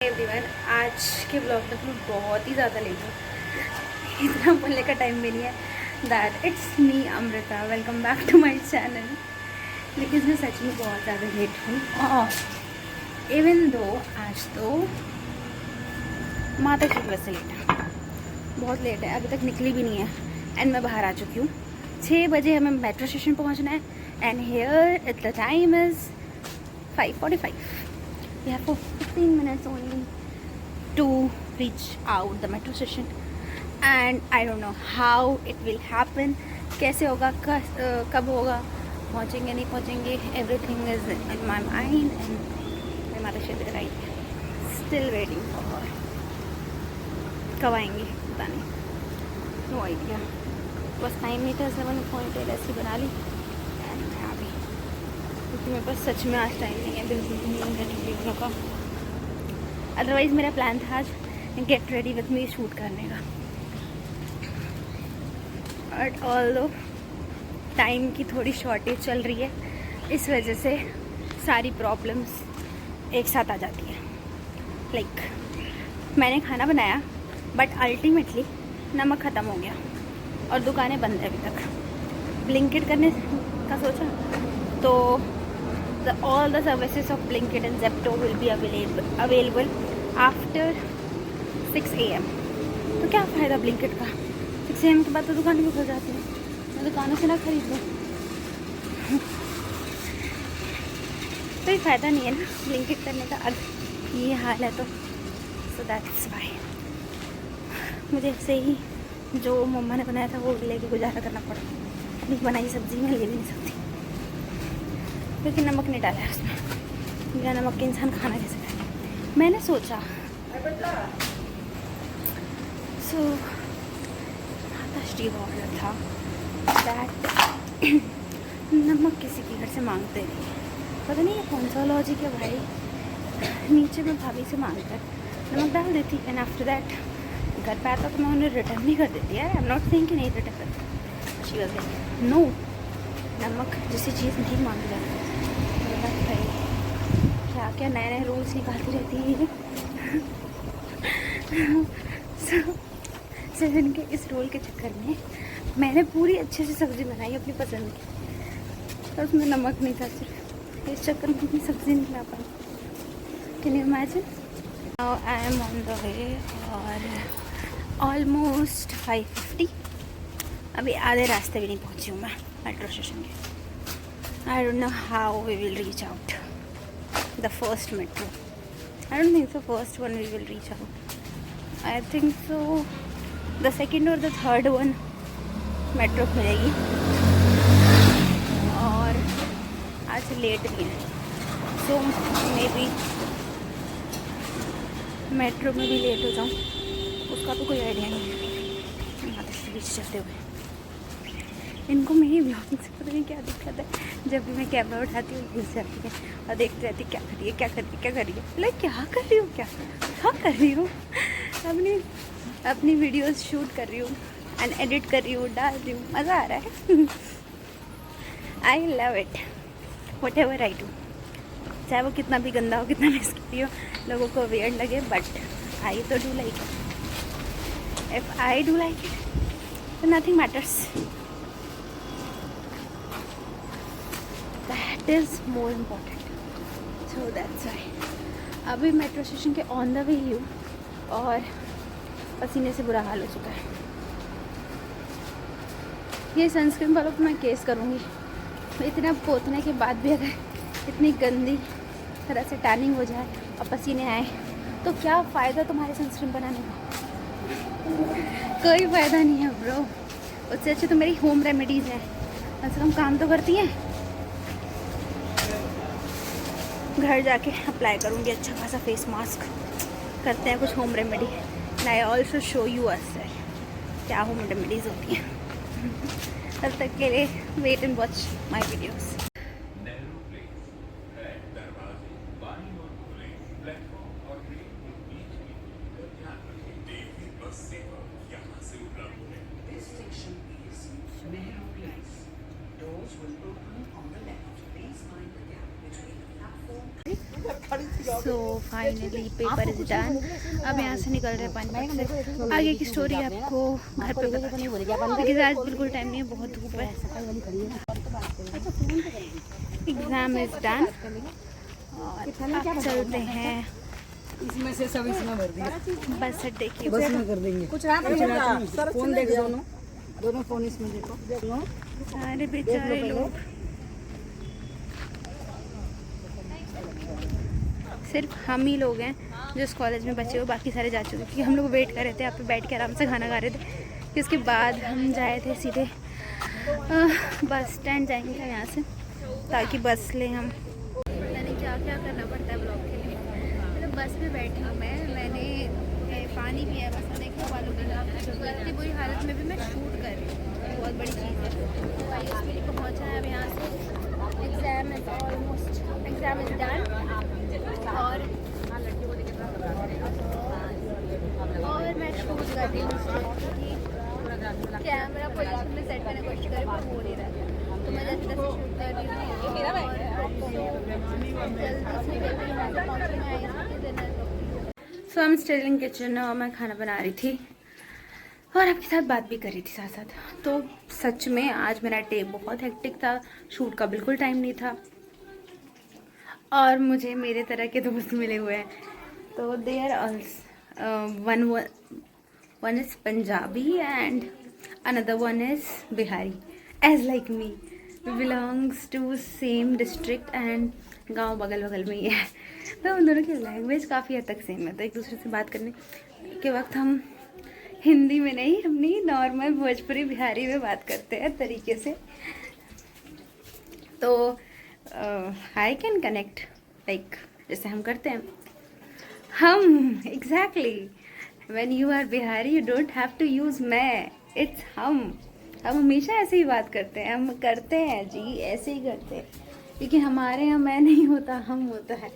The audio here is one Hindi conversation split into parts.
एवरीवन, आज के ब्लॉग में मैं बहुत ही ज़्यादा लेट हूँ। इतना बोलने का टाइम भी नहीं है। That it's me Amrita, welcome back to my channel. लेकिन मैं सच में बहुत ज़्यादा लेट हूँ। इवन दो आज तो माता की वजह से लेट है, बहुत लेट है, अभी तक निकली भी नहीं है। एंड मैं बाहर आ चुकी हूँ। 6 बजे हमें मेट्रो स्टेशन पहुँचना है। And here the time is 5:45. We have 15 minutes only to reach out the metro station, and I don't know how it will happen. कैसे होगा, कब होगा, पहुँचेंगे नहीं पहुँचेंगे, everything is in my mind and मैं माता शेर आई still waiting for her. कब आएंगे पता नहीं, no idea. बस टाइम नहीं था, 7.8 ऐसी बना ली and मैं आ गई, क्योंकि मेरे पास सच में आज टाइम नहीं है, बिल्कुल भी नहीं है वीडियो का। अदरवाइज़ मेरा प्लान था आज get ready with me shoot करने का, बट ऑल्दो टाइम की थोड़ी शॉर्टेज चल रही है, इस वजह से सारी प्रॉब्लम्स एक साथ आ जाती है। लाइक मैंने खाना बनाया बट अल्टीमेटली नमक ख़त्म हो गया और दुकानें बंद है अभी तक। ब्लिंकिट करने का सोचा तो all the services of Blinkit and Zepto will be available after 6 AM. तो क्या फ़ायदा Blinkit का? 6 AM के बाद तो दुकानें भी खुल जाती हैं, मैं दुकानों से ना खरीद लूँ। कोई फ़ायदा नहीं है ना Blinkit करने का, अब ये हाल है तो so that's why मुझे ऐसे ही जो मम्मा ने बनाया था वो लेके गुजारा करना पड़ा। नहीं बनाई सब्ज़ी मैं ले भी नहीं सकती, क्योंकि नमक नहीं डाला है उसमें। बिना नमक के इंसान खाना कैसे खाए। मैंने सोचा माता श्री का ऑर्डर था दैट नमक किसी के घर से मांगते नहीं, पता नहीं ये कौन सा लॉजिक है भाई। नीचे में भाभी से मांग कर नमक डाल देती एंड आफ्टर दैट घर पे आता तो मैं उन्हें रिटर्न भी कर देती है। आई एम नॉट सेइंग कि नहीं रिटर्न करती, शी वाज लाइक नो, नमक जैसी चीज़ नहीं मांगी जाती। क्या क्या नए नए रूल्स निकालती रहती है। सेवन के इस रोल के चक्कर में मैंने पूरी अच्छे से सब्ज़ी बनाई अपनी पसंद की, तो उसमें नमक नहीं था, सिर्फ इस चक्कर में अपनी सब्ज़ी नहीं ला पाई। Can you imagine? Now I am on the way और ऑलमोस्ट 5:50। अभी आधे रास्ते भी नहीं पहुंची हूँ मैं मेट्रो स्टेशन के। I don't know how we will reach out the first metro. I don't think the first one we will reach out. I think so the second or the third one metro मिलेगी। और आज लेट भी है, so maybe मेट्रो में भी लेट हो जाऊँ, उसका तो कोई आइडिया नहीं है। यहाँ से बीच चलते हुए इनको मेरी ब्लॉगिंग से पता नहीं क्या दिक्कत है, जब भी मैं कैमरा उठाती हूँ घुस जाती है और देखते रहती क्या कर रही है, क्या कर रही है, क्या कर रही है। लाइक क्या कर रही हूँ, क्या कर रही हूँ, अपनी वीडियोस शूट कर रही हूँ एंड एडिट कर रही हूँ, डाल रही हूँ, मज़ा आ रहा है। I love it what ever I do, चाहे वो कितना भी गंदा हो, कितना भी स्किपी हो, लोगों को वियर्ड लगे, बट आई तो do like it. If I do like it तो nothing matters. That is more important, so that's why अभी मेट्रो स्टेशन के ऑन द वे ही हूँ और पसीने से बुरा हाल हो चुका है। ये सनस्क्रीन वालों को मैं केस करूँगी। इतना पोतने के बाद भी अगर इतनी गंदी तरह से टैनिंग हो जाए और पसीने आए तो क्या फ़ायदा तुम्हारे सनस्क्रीन बनाने का? कोई फ़ायदा नहीं है ब्रो। उससे अच्छे तो मेरी होम रेमेडीज़ हैं, कम से कम काम तो करती हैं। घर जाके अप्लाई करूँगी अच्छा खासा फेस मास्क। करते हैं कुछ home remedy and I also show you us क्या होम रेमेडीज़ होती हैं। तब तक के लिए wait and watch my videos. So finally paper is done. अब यहाँ से निकल रहे हैं पानीपत से। आगे की स्टोरी आपको घर पे बताती हूँ, क्योंकि आज बिल्कुल टाइम नहीं है, बहुत धूप है। एग्ज़ाम इज डन और अब चलते हैं इसमें से सब इसमें भर दिया, बस अड्डे की। बस में कर देंगे। कुछ फोन देख, दोनों फोन इसमें देखो। सारे बेचारे लोग, सिर्फ हम ही लोग हैं जो इस कॉलेज में बचे हो, बाकी सारे जा चुके, क्योंकि हम लोग वेट कर रहे थे यहाँ पे बैठ के आराम से खाना खा रहे थे। फिर उसके बाद हम जाए थे सीधे बस स्टैंड जाएंगे यहाँ से, ताकि बस ले हम। मैंने क्या क्या करना पड़ता है ब्लॉग के लिए। मतलब बस में बैठी हूँ मैंने पानी पिया, बस में देखने वालों के लिए इतनी बुरी हालत में भी मैं शूट कर रही हूँ, बहुत बड़ी चीज़ है। तो भाई उसके लिए पहुँचा है अब यहाँ से। Exam is almost, exam is done और मैं शूट कर रही हूँ, क्योंकि कैमरा पोजीशन में सेट करने की कोशिश कर रही हूँ पर हो नहीं रहा है, तो मैं जल्दी से शूट कर रही हूँ। So I am still in kitchen और मैं खाना बना रही थी और आपके साथ बात भी कर रही थी साथ साथ। तो सच में आज मेरा डे बहुत हेक्टिक था, शूट का बिल्कुल टाइम नहीं था और मुझे मेरे तरह के दोस्त मिले हुए हैं। तो they are also one is Punjabi and another one is Bihari, as like me. We belongs to same district and गांव बगल बगल में ही है। तो उन दोनों की लैंग्वेज काफ़ी हद तक सेम है, तो एक दूसरे से बात करने के वक्त हम हिंदी में नहीं, अपनी नॉर्मल भोजपुरी बिहारी में बात करते हैं तरीके से। तो आई कैन कनेक्ट लाइक जैसे हम करते हैं हम, exactly. When you are Bihari you don't have to use मैं, इट्स हम हमेशा ऐसे ही बात करते हैं, हम करते हैं जी, ऐसे ही करते हैं, क्योंकि हमारे यहाँ मैं नहीं होता, हम होता है।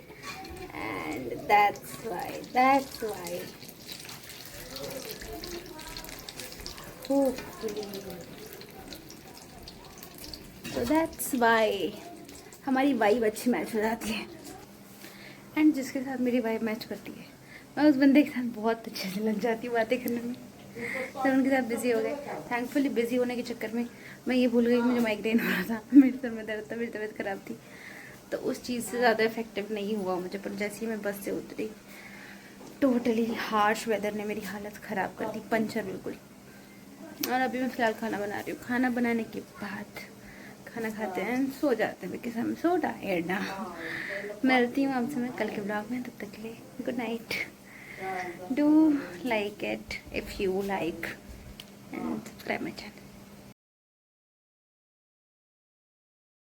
And that's why so that's why हमारी वाइब अच्छी मैच हो जाती है। एंड जिसके साथ मेरी वाइब मैच करती है मैं उस बंदे के साथ बहुत अच्छे से लग जाती हूँ बातें करने में। तो उनके साथ बिजी हो गए। थैंकफुली बिजी होने के चक्कर में मैं ये भूल गई कि मुझे माइग्रेन हो रहा था, मेरे सर में दर्द था, मेरी तबीयत ख़राब थी, तो उस चीज़ से ज़्यादा इफेक्टिव नहीं हुआ मुझे। पर जैसे ही मैं बस से उतरी, टोटली हार्श वेदर ने मेरी हालत ख़राब कर दी, पंचर बिल्कुल। और अभी मैं फ़िलहाल खाना बना रही हूँ। खाना बनाने के बाद खाना खाते हैं, सो जाते हैं, because I am so tired ना। मिलती हूँ आपसे मैं कल के ब्लॉग में, तब तक के लिए good night. Do like it if you like and subscribe my channel.